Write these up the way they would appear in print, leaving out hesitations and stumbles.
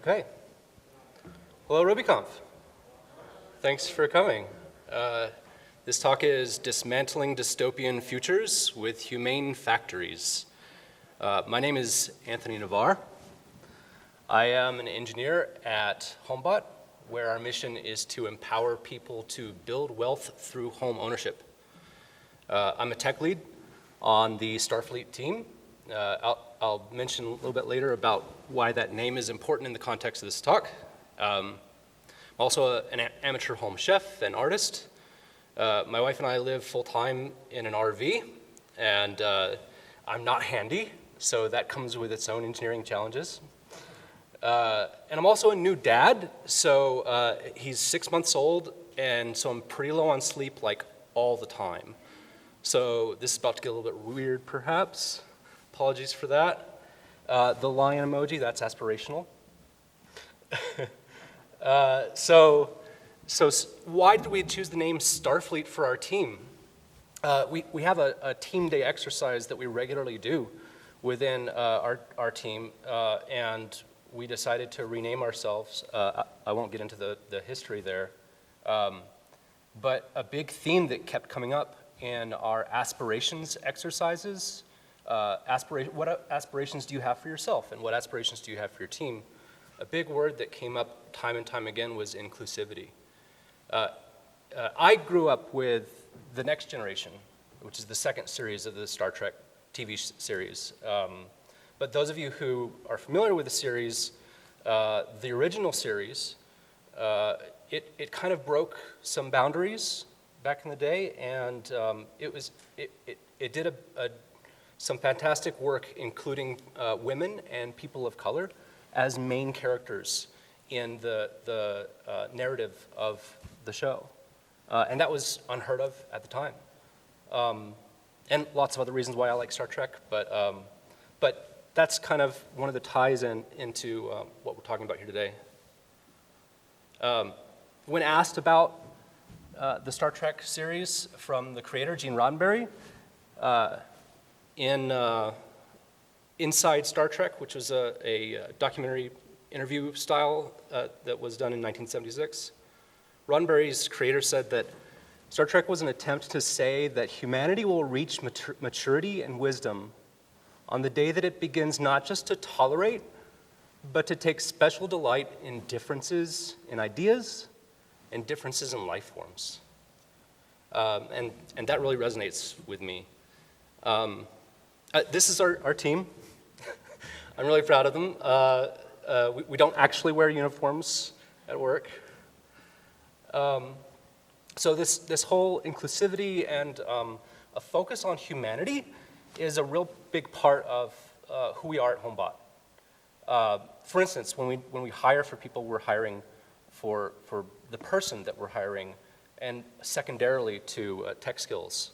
Okay. Hello, RubyConf. Thanks for coming. This talk is Dismantling Dystopian Futures with Humane Factories. My name is Anthony Navarre. I am an engineer at HomeBot, where our mission is to empower people to build wealth through home ownership. I'm a tech lead on the Starfleet team. I'll mention a little bit later about why that name is important in the context of this talk. I'm also an amateur home chef and artist. My wife and I live full-time in an RV, and I'm not handy, so that comes with its own engineering challenges. And I'm also a new dad, so he's 6 months old, and so I'm pretty low on sleep like all the time. So this is about to get a little bit weird, perhaps. Apologies for that. The lion emoji, that's aspirational. So why did we choose the name Starfleet for our team? We have a team day exercise that we regularly do within our team, and we decided to rename ourselves. I won't get into the history there, but a big theme that kept coming up in our aspirations exercises, what aspirations do you have for yourself, and what aspirations do you have for your team? A big word that came up time and time again was inclusivity. I grew up with The Next Generation, which is the second series of the Star Trek TV series. But those of you who are familiar with the series, the original series, it kind of broke some boundaries back in the day, and it did some fantastic work, including women and people of color as main characters in the narrative of the show. And that was unheard of at the time. And lots of other reasons why I like Star Trek, but that's kind of one of the ties into what we're talking about here today. When asked about the Star Trek series from the creator, Gene Roddenberry, in Inside Star Trek, which was a documentary interview style that was done in 1976, Roddenberry's creator said that Star Trek was an attempt to say that humanity will reach maturity and wisdom on the day that it begins not just to tolerate, but to take special delight in differences in ideas and differences in life forms. And that really resonates with me. This is our team. I'm really proud of them. We don't actually wear uniforms at work. So this whole inclusivity and a focus on humanity is a real big part of who we are at HomeBot. For instance, when we hire for people, we're hiring for the person that we're hiring, and secondarily to tech skills.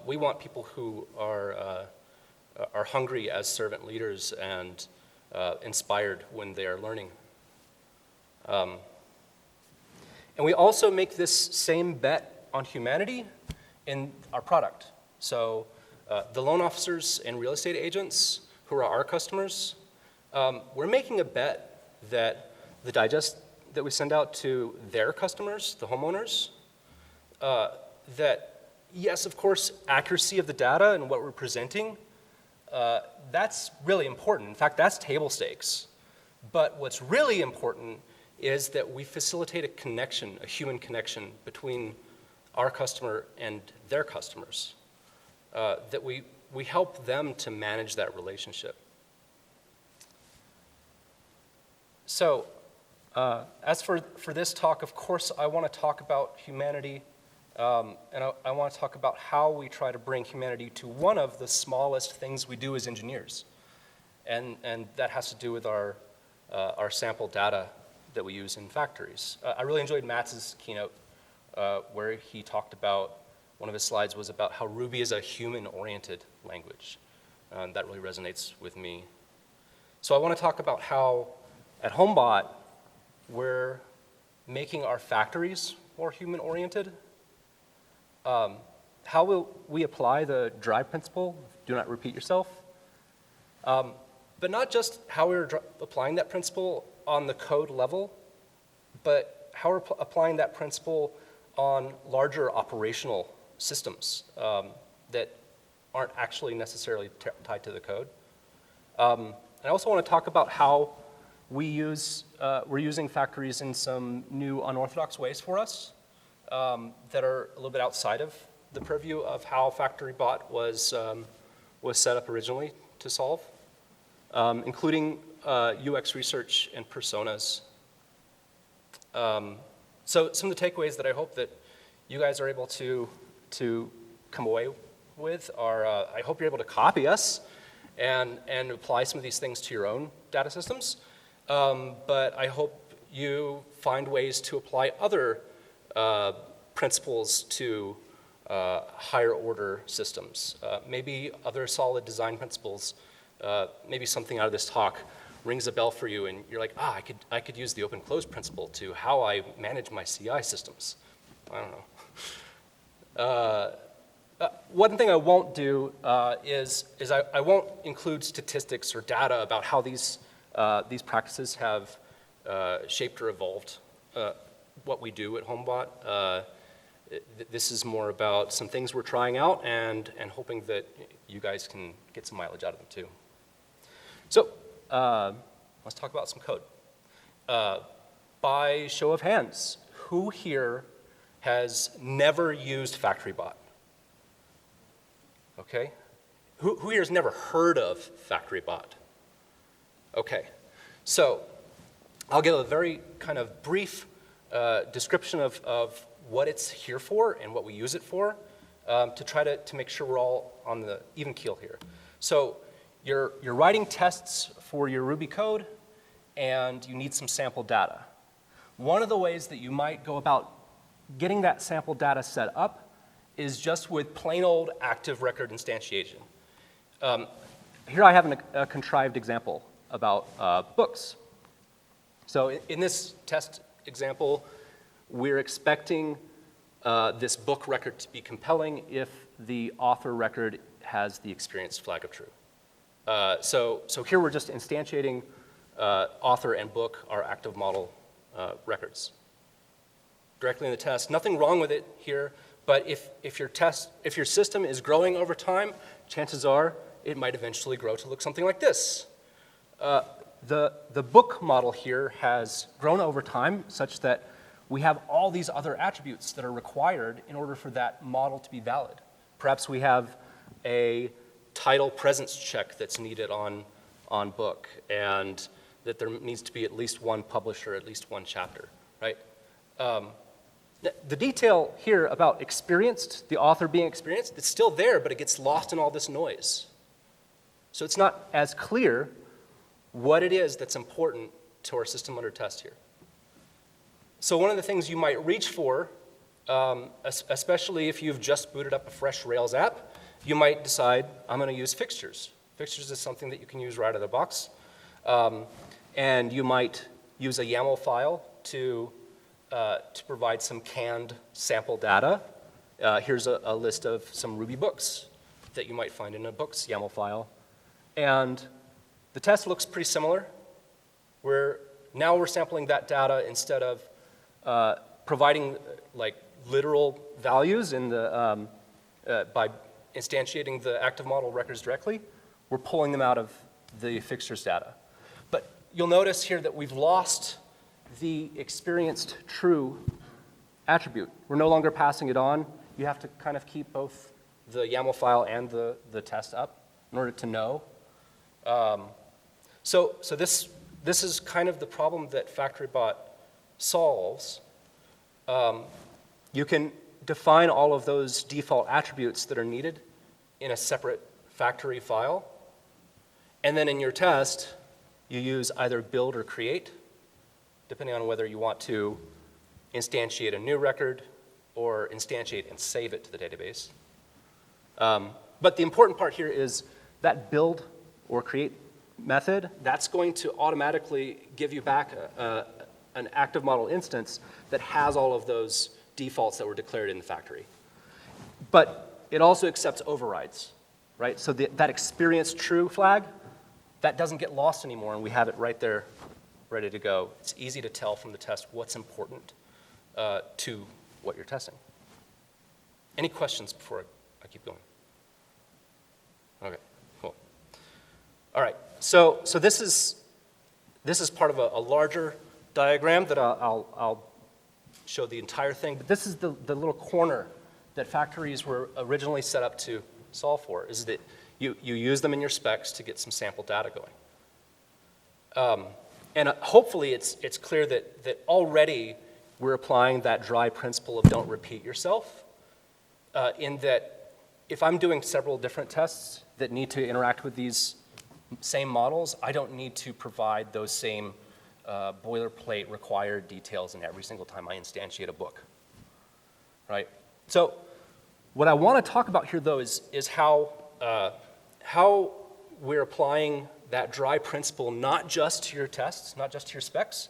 We want people who are hungry as servant leaders and inspired when they are learning. And we also make this same bet on humanity in our product. So the loan officers and real estate agents who are our customers, we're making a bet that the digest that we send out to their customers, the homeowners, that yes, of course, accuracy of the data and what we're presenting, that's really important. In fact, that's table stakes. But what's really important is that we facilitate a connection, a human connection between our customer and their customers, that we help them to manage that relationship. So as for this talk, of course, I want to talk about humanity, and I want to talk about how we try to bring humanity to one of the smallest things we do as engineers, and that has to do with our sample data that we use in factories. I really enjoyed Matt's keynote where he talked about, one of his slides was about how Ruby is a human-oriented language. That really resonates with me. So I want to talk about how at HomeBot we're making our factories more human-oriented. How will we apply the drive principle, do not repeat yourself? But not just how we're applying that principle on the code level, but how we're applying that principle on larger operational systems that aren't actually necessarily tied to the code. I also want to talk about how we're using factories in some new unorthodox ways for us that are a little bit outside of the purview of how FactoryBot was set up originally to solve, including UX research and personas. So some of the takeaways that I hope that you guys are able to come away with are, I hope you're able to copy us and apply some of these things to your own data systems. But I hope you find ways to apply other principles to higher order systems. Maybe other solid design principles, maybe something out of this talk rings a bell for you and you're like, I could use the open close principle to how I manage my CI systems. I don't know. One thing I won't do is I won't include statistics or data about how these practices have shaped or evolved what we do at HomeBot. This is more about some things we're trying out and hoping that you guys can get some mileage out of them too. So let's talk about some code. By show of hands, who here has never used FactoryBot? Okay. Who here has never heard of FactoryBot? Okay. So I'll give a very kind of brief description of what it's here for and what we use it for to try to make sure we're all on the even keel here. So you're writing tests for your Ruby code and you need some sample data. One of the ways that you might go about getting that sample data set up is just with plain old active record instantiation. Here I have a contrived example about books. So in this test example, we're expecting this book record to be compelling if the author record has the experienced flag of true. So here we're just instantiating author and book, our active model records. Directly in the test, nothing wrong with it here, but if your system is growing over time, chances are it might eventually grow to look something like this. The book model here has grown over time such that we have all these other attributes that are required in order for that model to be valid. Perhaps we have a title presence check that's needed on book, and that there needs to be at least one publisher, at least one chapter, right? The detail here about experienced, the author being experienced, it's still there, but it gets lost in all this noise. So it's not as clear what it is that's important to our system under test here. So one of the things you might reach for, especially if you've just booted up a fresh Rails app, you might decide, I'm going to use fixtures. Fixtures is something that you can use right out of the box. And you might use a YAML file to provide some canned sample data. Here's a list of some Ruby books that you might find in a books YAML file. And the test looks pretty similar. Now we're sampling that data instead of providing like literal values in the, by instantiating the active model records directly. We're pulling them out of the fixtures data. But you'll notice here that we've lost the experienced true attribute. We're no longer passing it on. You have to kind of keep both the YAML file and the test up in order to know. So this is kind of the problem that FactoryBot solves. You can define all of those default attributes that are needed in a separate factory file. And then in your test, you use either build or create, depending on whether you want to instantiate a new record or instantiate and save it to the database. But the important part here is that build or create method, that's going to automatically give you back an active model instance that has all of those defaults that were declared in the factory. But it also accepts overrides, right? So that experienced true flag, that doesn't get lost anymore, and we have it right there ready to go. It's easy to tell from the test what's important to what you're testing. Any questions before I keep going? Okay, cool. All right, so this is part of a larger diagram that I'll show the entire thing. But this is the little corner that factories were originally set up to solve for, is that you use them in your specs to get some sample data going. And hopefully it's clear that already we're applying that dry principle of don't repeat yourself, in that if I'm doing several different tests that need to interact with these same models, I don't need to provide those same boilerplate required details in every single time I instantiate a book, right? So what I want to talk about here, though, is how we're applying that dry principle not just to your tests, not just to your specs,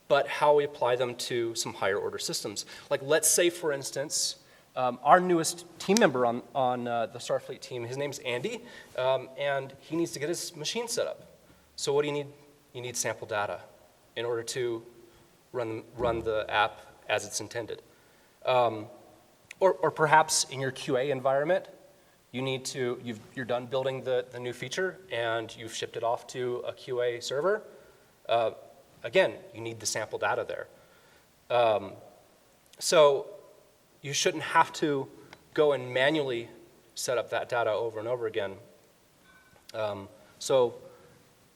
but how we apply them to some higher order systems. Like, let's say, for instance, our newest team member on the Starfleet team, his name's Andy, and he needs to get his machine set up. So what do you need? You need sample data in order to run the app as it's intended. Or perhaps in your QA environment, you're done building the new feature and you've shipped it off to a QA server. Again, you need the sample data there. So you shouldn't have to go and manually set up that data over and over again. So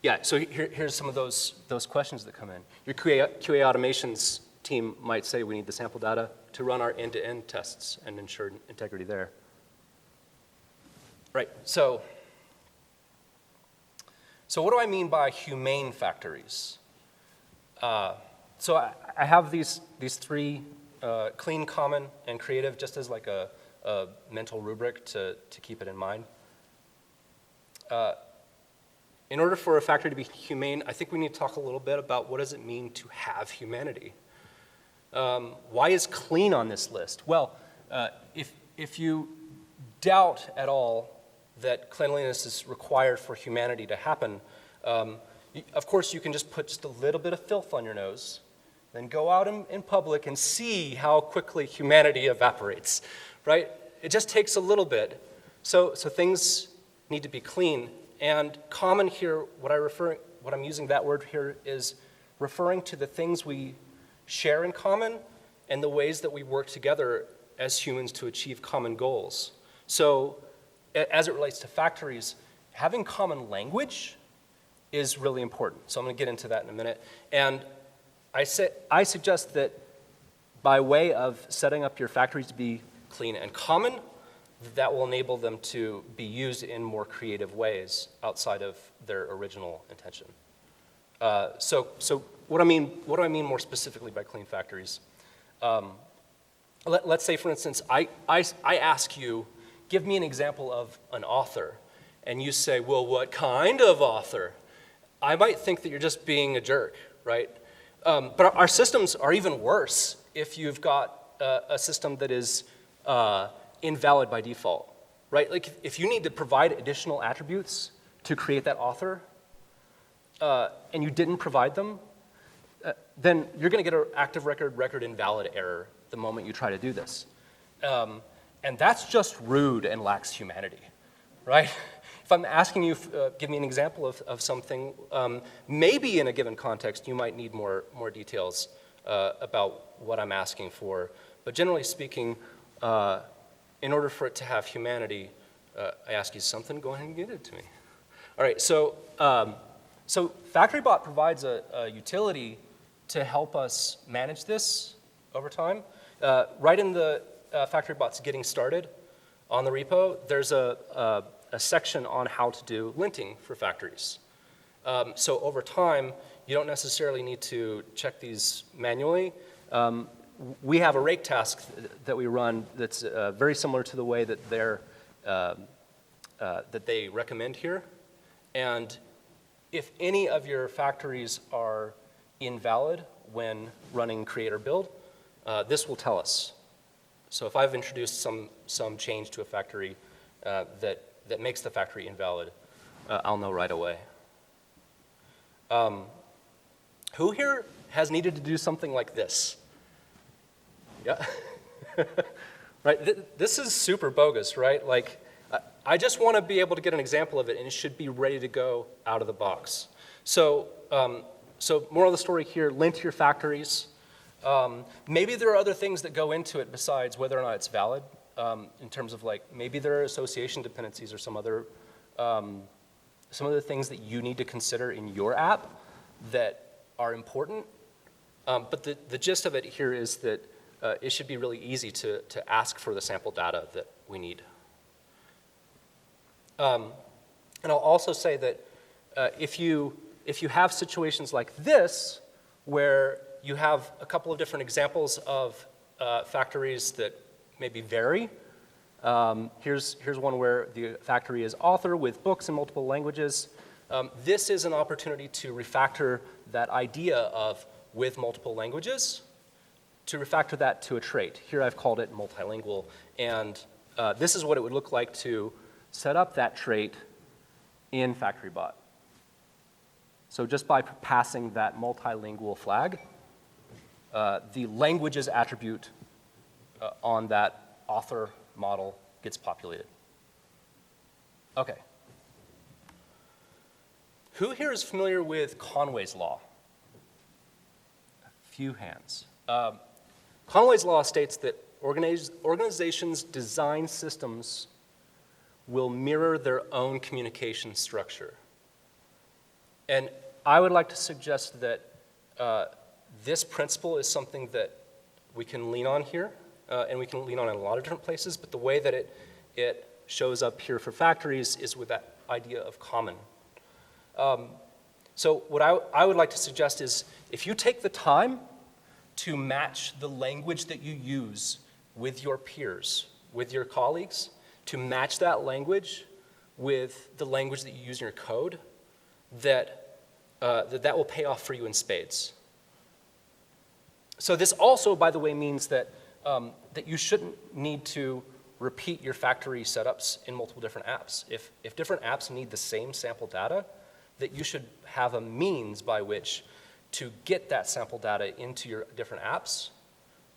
here's some of those questions that come in. Your QA automations team might say we need the sample data to run our end-to-end tests and ensure integrity there. Right, so what do I mean by humane factories? So I have these three, clean, common, and creative, just as like a mental rubric to keep it in mind. In order for a factory to be humane, I think we need to talk a little bit about what does it mean to have humanity. Why is clean on this list? Well, if you doubt at all that cleanliness is required for humanity to happen, of course you can just put just a little bit of filth on your nose, then go out in public and see how quickly humanity evaporates, right? It just takes a little bit. So things need to be clean. And common here, what I'm using that word here is referring to the things we share in common and the ways that we work together as humans to achieve common goals. So as it relates to factories, having common language is really important. So I'm going to get into that in a minute. And I suggest that by way of setting up your factories to be clean and common, that will enable them to be used in more creative ways outside of their original intention. So what do I mean more specifically by clean factories? Let's say, for instance, I ask you, give me an example of an author, and you say, well, what kind of author? I might think that you're just being a jerk, right? But our systems are even worse if you've got a system that is invalid by default, right? Like if you need to provide additional attributes to create that author, and you didn't provide them, then you're going to get an active record invalid error the moment you try to do this. And that's just rude and lacks humanity, right? If I'm asking you, give me an example of something, maybe in a given context you might need more details about what I'm asking for. But generally speaking, in order for it to have humanity, I ask you something, go ahead and give it to me. All right, so FactoryBot provides a utility to help us manage this over time. Right in the FactoryBot's getting started on the repo, there's a section on how to do linting for factories. So over time, you don't necessarily need to check these manually. We have a rake task that we run that's very similar to the way that they recommend here. And if any of your factories are invalid when running create or build, this will tell us. So if I've introduced some change to a factory that makes the factory invalid, I'll know right away. Who here has needed to do something like this? Yeah. Right, this is super bogus, right? Like, I just want to be able to get an example of it, and it should be ready to go out of the box. So, moral of the story here, lint your factories. Maybe there are other things that go into it besides whether or not it's valid, in terms of like, maybe there are association dependencies or some other things that you need to consider in your app that are important. But the gist of it here is that it should be really easy to ask for the sample data that we need. And I'll also say that if you have situations like this, where you have a couple of different examples of factories that maybe vary. Here's one where the factory is author with books in multiple languages. This is an opportunity to refactor that idea of with multiple languages, to refactor that to a trait. Here I've called it multilingual, and this is what it would look like to set up that trait in FactoryBot. So just by passing that multilingual flag, the languages attribute on that author model gets populated. Okay. Who here is familiar with Conway's law? A few hands. Conway's law states that organizations' design systems will mirror their own communication structure. And I would like to suggest that this principle is something that we can lean on here, and we can lean on in a lot of different places, but the way that it shows up here for factories is with that idea of common. So what I would like to suggest is if you take the time to match the language that you use with your peers, with your colleagues, to match that language with the language that you use in your code, that will pay off for you in spades. So this also, by the way, means that you shouldn't need to repeat your factory setups in multiple different apps. If different apps need the same sample data, that you should have a means by which to get that sample data into your different apps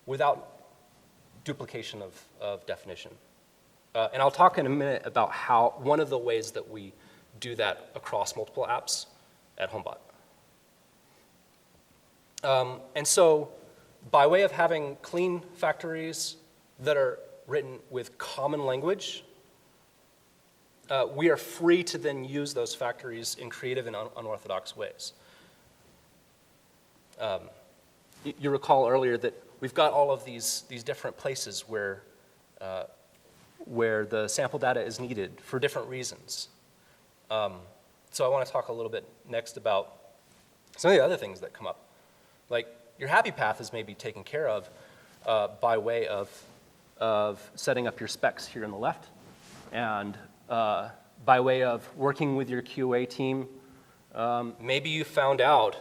without duplication of definition. And I'll talk in a minute about how one of the ways that we do that across multiple apps at HomeBot. And so by way of having clean factories that are written with common language, we are free to then use those factories in creative and unorthodox ways. You recall earlier that we've got all of these different places where the sample data is needed for different reasons. So I want to talk a little bit next about some of the other things that come up. Like your happy path is maybe taken care of by way of setting up your specs here on the left, and by way of working with your QA team. Maybe you found out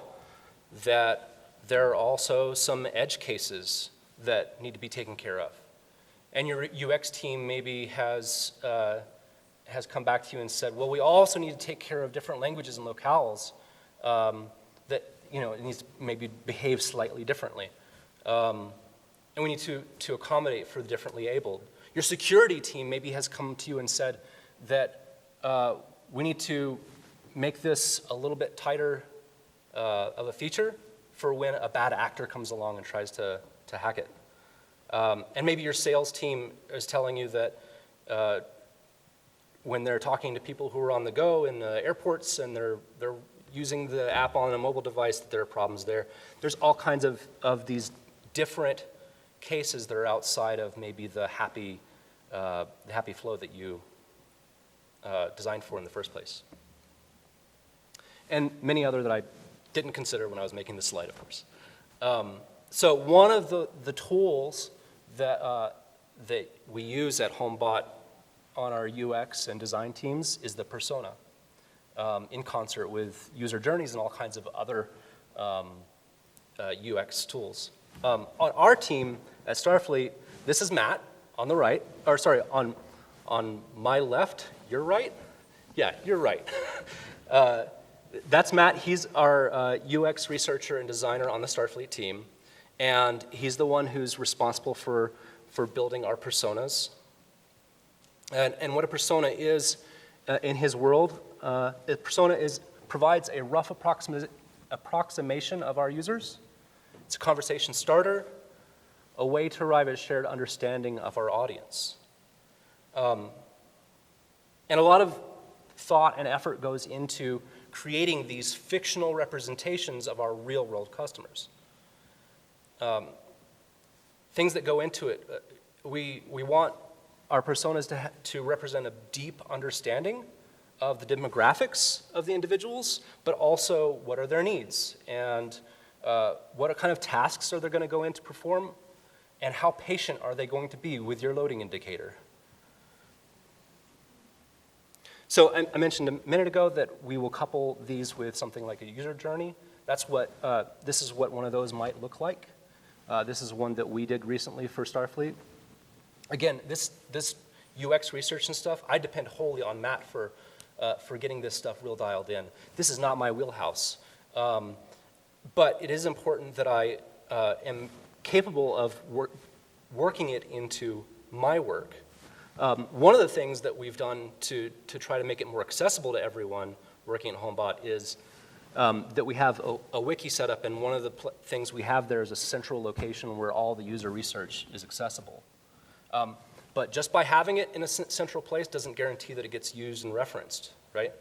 that there are also some edge cases that need to be taken care of. And your UX team maybe has come back to you and said, well, we also need to take care of different languages and locales that, it needs to maybe behave slightly differently. And we need to accommodate for the differently abled. Your security team maybe has come to you and said that we need to make this a little bit tighter of a feature for when a bad actor comes along and tries to hack it. And maybe your sales team is telling you that when they're talking to people who are on the go in the airports and they're using the app on a mobile device, that there are problems there. There's all kinds of these different cases that are outside of maybe the happy flow that you designed for in the first place. And many other that I didn't consider when I was making this slide, of course. So one of the tools that we use at HomeBot on our UX and design teams is the persona, in concert with user journeys and all kinds of other UX tools. On our team at Starfleet, this is Matt on the right, or sorry, on my left, your right? Yeah, you're right. That's Matt. He's our UX researcher and designer on the Starfleet team. And he's the one who's responsible for building our personas. And what a persona is in his world, a persona provides a rough approximation of our users. It's a conversation starter, a way to arrive at a shared understanding of our audience. And a lot of thought and effort goes into creating these fictional representations of our real-world customers. Things that go into it, we want our personas to represent a deep understanding of the demographics of the individuals, but also what are their needs, and what kind of tasks are they going to go in to perform, and how patient are they going to be with your loading indicator. So I mentioned a minute ago that we will couple these with something like a user journey. That's what, this is what one of those might look like. This is one that we did recently for Starfleet. Again, this UX research and stuff, I depend wholly on Matt for getting this stuff real dialed in. This is not my wheelhouse. But it is important that I am capable of working it into my work. One of the things that we've done to try to make it more accessible to everyone working at HomeBot is that we have a wiki set up, and one of the things we have there is a central location where all the user research is accessible. But just by having it in a central place doesn't guarantee that it gets used and referenced, right?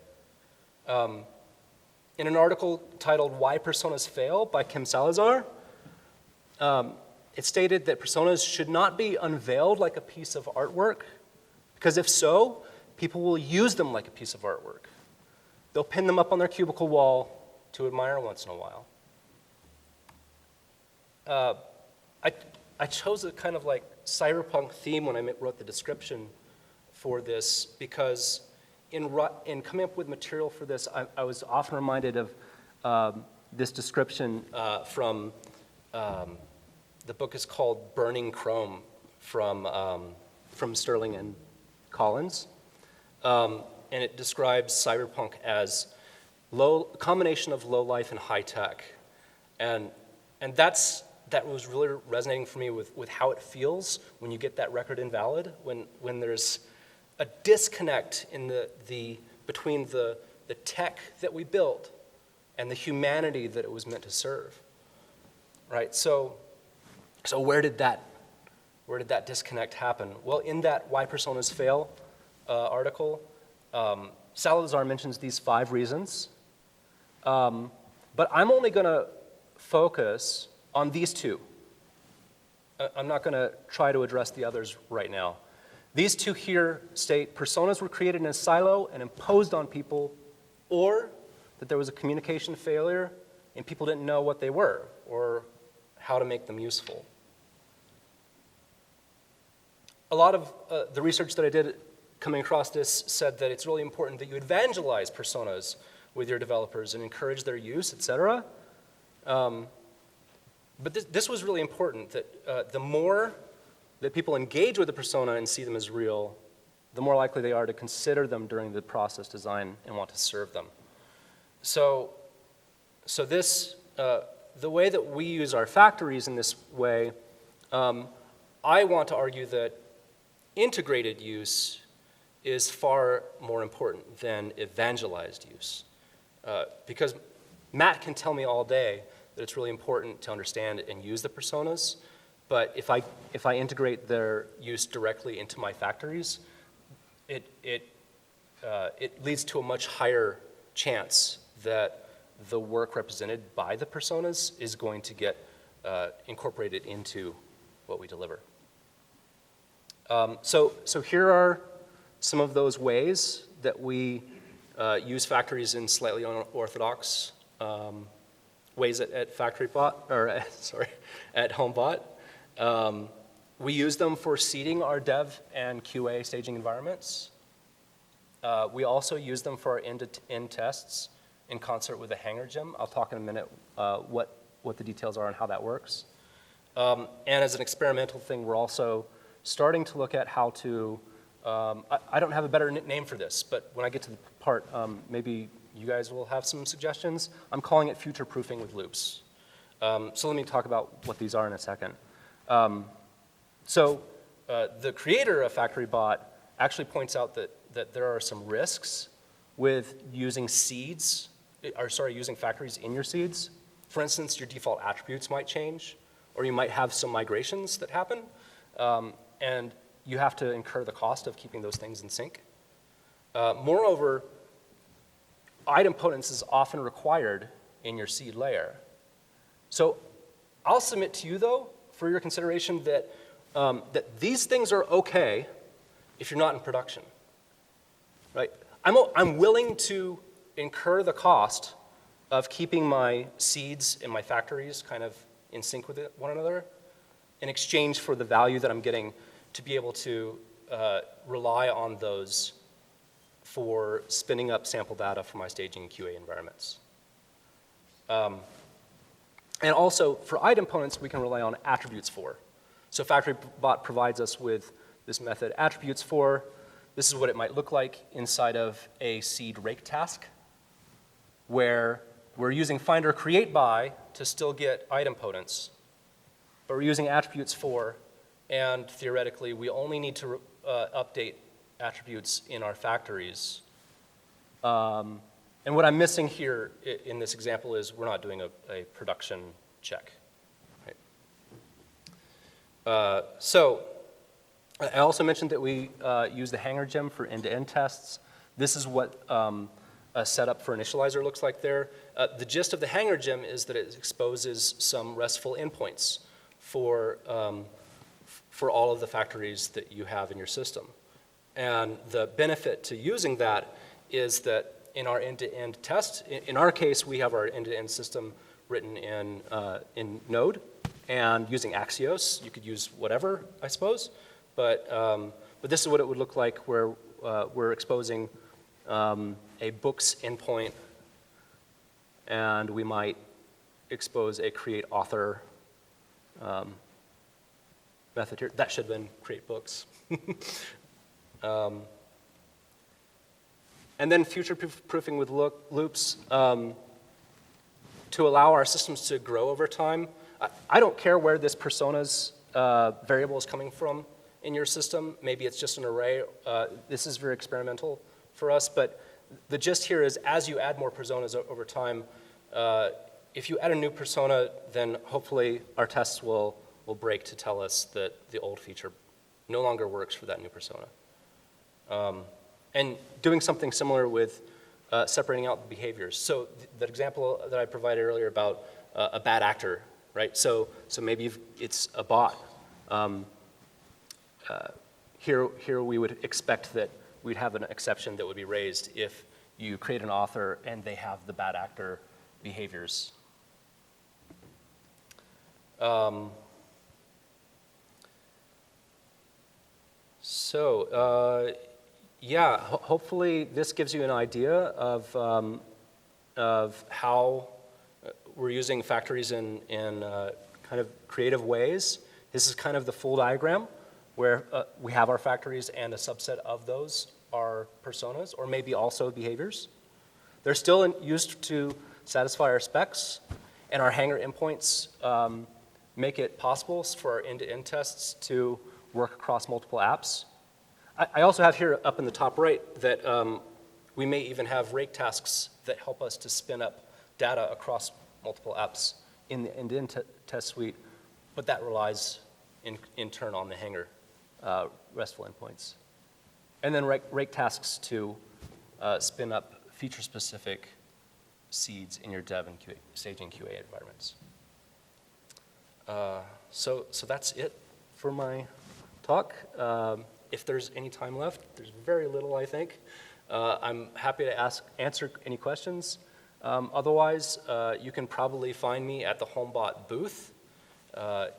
In an article titled "Why Personas Fail" by Kim Salazar, it stated that personas should not be unveiled like a piece of artwork, because if so, people will use them like a piece of artwork. They'll pin them up on their cubicle wall to admire once in a while. I chose a kind of like cyberpunk theme when I wrote the description for this, because in coming up with material for this, I was often reminded of this description from the book is called Burning Chrome from Sterling and Collins. And it describes cyberpunk as combination of low life and high tech. And that was really resonating for me with how it feels when you get that record invalid, when there's a disconnect in between the tech that we built and the humanity that it was meant to serve, right? So where did that disconnect happen? Well, in that Why Personas Fail article, Salazar mentions these 5 reasons, but I'm only going to focus on these 2. I'm not going to try to address the others right now. These 2 here state personas were created in a silo and imposed on people, or that there was a communication failure and people didn't know what they were or how to make them useful. A lot of the research that I did coming across this said that it's really important that you evangelize personas with your developers and encourage their use, et cetera. But this was really important, that the more that people engage with the persona and see them as real, the more likely they are to consider them during the process design and want to serve them. So this, the way that we use our factories in this way, I want to argue that integrated use is far more important than evangelized use. Because Matt can tell me all day that it's really important to understand and use the personas, but if I integrate their use directly into my factories, it leads to a much higher chance that the work represented by the personas is going to get incorporated into what we deliver. So here are some of those ways that we use factories in slightly unorthodox ways at FactoryBot, or at HomeBot. We use them for seeding our dev and QA staging environments. We also use them for our end-to-end tests in concert with the Hangar Gym. I'll talk in a minute what the details are and how that works. And as an experimental thing, we're also starting to look at how to, I don't have a better name for this, but when I get to the part, maybe you guys will have some suggestions. I'm calling it future-proofing with loops. So let me talk about what these are in a second. The creator of FactoryBot actually points out that there are some risks with using seeds, using factories in your seeds. For instance, your default attributes might change, or you might have some migrations that happen, and you have to incur the cost of keeping those things in sync. Moreover, idempotency is often required in your seed layer. So I'll submit to you, though, for your consideration that, that these things are okay if you're not in production, right? I'm willing to incur the cost of keeping my seeds and my factories kind of in sync with one another in exchange for the value that I'm getting to be able to rely on those for spinning up sample data for my staging and QA environments. And also, for idempotency, we can rely on attributes for. So FactoryBot provides us with this method, attributes for. This is what it might look like inside of a seed rake task, where we're using finder create by to still get idempotence, but we're using attributes for, and theoretically, we only need to update attributes in our factories. And what I'm missing here in this example is we're not doing a production check. Right? So I also mentioned that we use the hanger gem for end-to-end tests. This is what a setup for initializer looks like there. The gist of the hanger gem is that it exposes some RESTful endpoints for all of the factories that you have in your system. And the benefit to using that is that in our end-to-end test, in our case, we have our end-to-end system written in Node and using Axios. You could use whatever, I suppose. But this is what it would look like where we're exposing a books endpoint, and we might expose a create author method here. That should have been create books. And then future-proofing with loops to allow our systems to grow over time. I don't care where this persona's variable is coming from in your system. Maybe it's just an array. This is very experimental for us, but the gist here is as you add more personas over time, if you add a new persona, then hopefully our tests will break to tell us that the old feature no longer works for that new persona. And doing something similar with separating out the behaviors. So that example that I provided earlier about a bad actor, right? So maybe it's a bot. Here we would expect that we'd have an exception that would be raised if you create an author and they have the bad actor behaviors. Yeah, hopefully this gives you an idea of how we're using factories in kind of creative ways. This is kind of the full diagram where we have our factories and a subset of those are personas or maybe also behaviors. They're still used to satisfy our specs, and our hanger endpoints make it possible for our end-to-end tests to work across multiple apps. I also have here up in the top right that we may even have rake tasks that help us to spin up data across multiple apps in the end-to-end test suite, but that relies in turn on the hanger RESTful endpoints. And then rake tasks to spin up feature-specific seeds in your dev and staging QA environments. So that's it for my talk. If there's any time left, there's very little, I think. I'm happy to answer any questions. Otherwise, you can probably find me at the HomeBot booth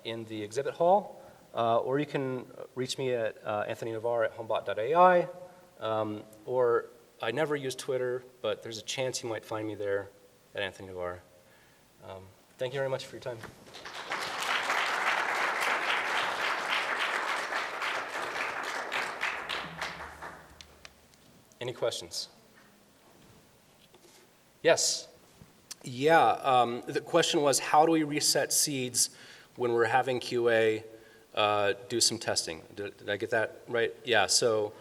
in the exhibit hall, or you can reach me at Anthony Navarre at homebot.ai, or I never use Twitter, but there's a chance you might find me there at Anthony Navarre. Thank you very much for your time. Any questions? Yes. Yeah, the question was, how do we reset seeds when we're having QA do some testing? Did I get that right? Yeah, so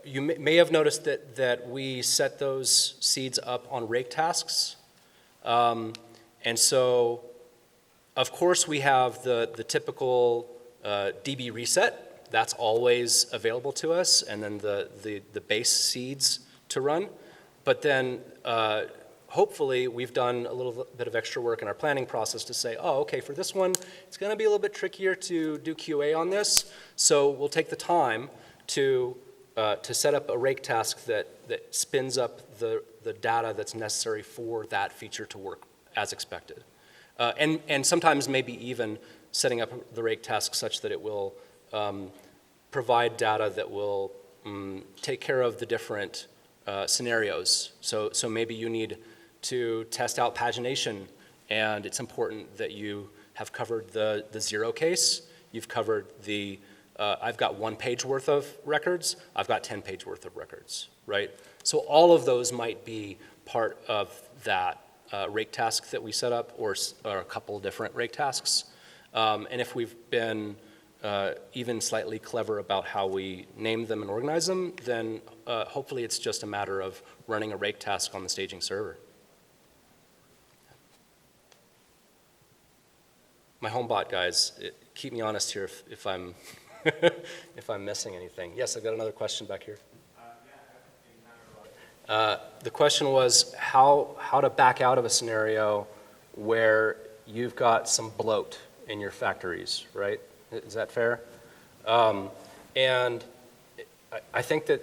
you may have noticed that we set those seeds up on rake tasks. And so, of course, we have the typical DB reset. That's always available to us, and then the base seeds to run. But then, hopefully, we've done a little bit of extra work in our planning process to say, oh, okay, for this one, it's going to be a little bit trickier to do QA on this, so we'll take the time to set up a rake task that spins up the data that's necessary for that feature to work as expected. And sometimes maybe even setting up the rake task such that it will provide data that will take care of the different scenarios. So maybe you need to test out pagination, and it's important that you have covered the 0 case. You've covered the, I've got 1 page worth of records, I've got 10 page worth of records, right? So all of those might be part of that rake task that we set up, or a couple different rake tasks. And if we've been even slightly clever about how we name them and organize them, then hopefully it's just a matter of running a rake task on the staging server. My homebot guys, keep me honest here if I'm if I'm missing anything. Yes, I've got another question back here. The question was how to back out of a scenario where you've got some bloat in your factories, right? Is that fair? And I think that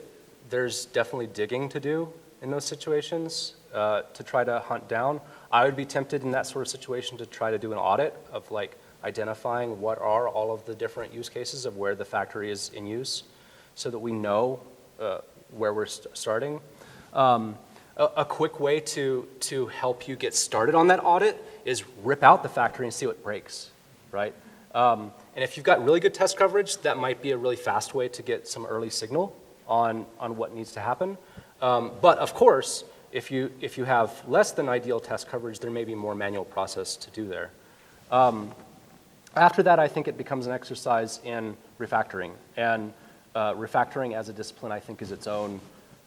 there's definitely digging to do in those situations to try to hunt down. I would be tempted in that sort of situation to try to do an audit of like identifying what are all of the different use cases of where the factory is in use so that we know where we're starting. A quick way to help you get started on that audit is rip out the factory and see what breaks, right? And if you've got really good test coverage, that might be a really fast way to get some early signal on what needs to happen. But of course, if you have less than ideal test coverage, there may be more manual process to do there. After that, I think it becomes an exercise in refactoring. And refactoring as a discipline, I think, is its own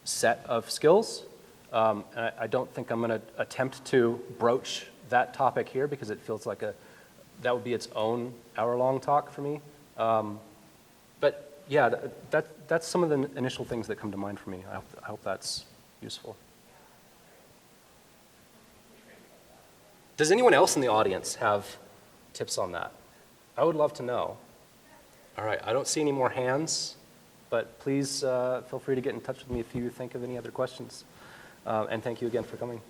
set of skills. And I don't think I'm going to attempt to broach that topic here because it feels like that would be its own hour-long talk for me. But yeah, that's some of the initial things that come to mind for me. I hope that's useful. Does anyone else in the audience have tips on that? I would love to know. All right, I don't see any more hands, but please feel free to get in touch with me if you think of any other questions. And thank you again for coming.